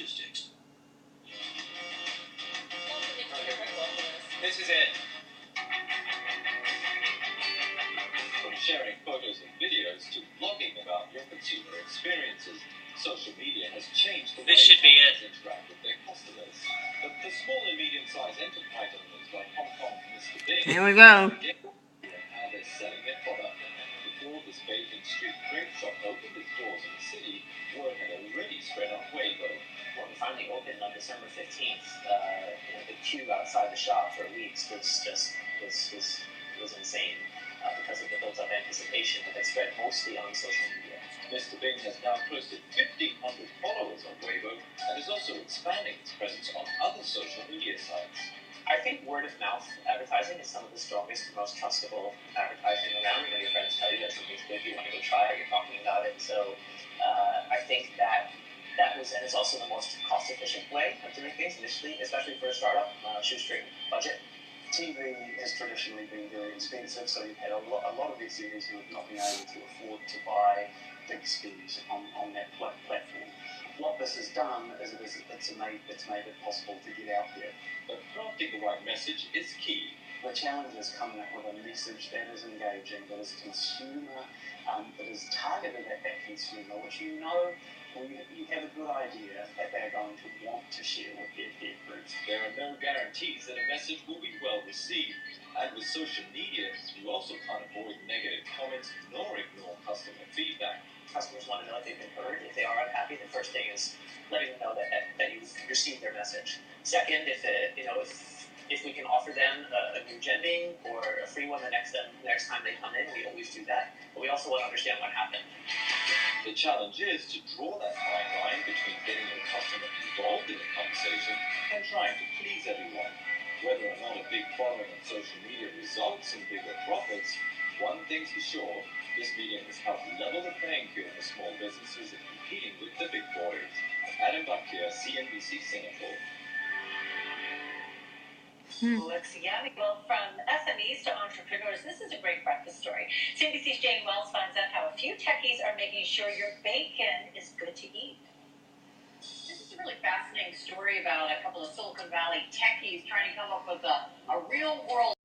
logistics. This is it. From sharing photos and videos to blogging about your consumer experiences, social media has changed the way This should be companies it. interact with their customers. But the small and medium-sized enterprise owners like Hong Kong Mr. Big Here we go. how they're selling their product. Before this Beijing street grape shop opened its doors in the city, word had already spread on Weibo. When we finally opened on December 15th, the queue outside the shop for weeks was insane because of the built-up anticipation that had spread mostly on social media. Mr. Bing has now close to 1,500 followers on Weibo and is also expanding its presence on other social media sites. I think word-of-mouth advertising is some of the strongest and most trustable advertising around. Your friends tell you that something's good, you want to go try it, you're talking about it. So I think that was, and it's also the most cost-efficient way of doing things initially, especially for a startup, shoestring budget. TV has traditionally been very expensive, so you've had a lot of SMEs who have not been able to afford to buy big spends on that platform. What this has done is it's made it possible to get out there. But crafting the right message is key. The challenge is coming up with a message that is engaging, that is consumer, that is targeted at that consumer, which you have a good idea that they're going to want to share with their peer groups. There are no guarantees that a message will be well received. And with social media, you also can't avoid negative comments nor ignore customer feedback. Customers want to know if they've been heard. If they are unhappy, the first thing is letting them know that you've received their message. Second, if we can offer them a new gending or a free one the next time they come in, we always do that. But we also want to understand what happened. The challenge is to draw that fine line between getting the customer involved in the conversation and trying to please everyone. Whether or not a big following on social media results in bigger profits, one thing's for sure, this medium has helped level the playing field for small businesses in competing with the big boys. Adam Bakhtia, CNBC Singapore. Well, from SMEs to entrepreneurs, this is a great breakfast story. CNBC's Jane Wells finds out how a few techies are making sure your bacon is good to eat. This is a really fascinating story about a couple of Silicon Valley techies trying to come up with a real-world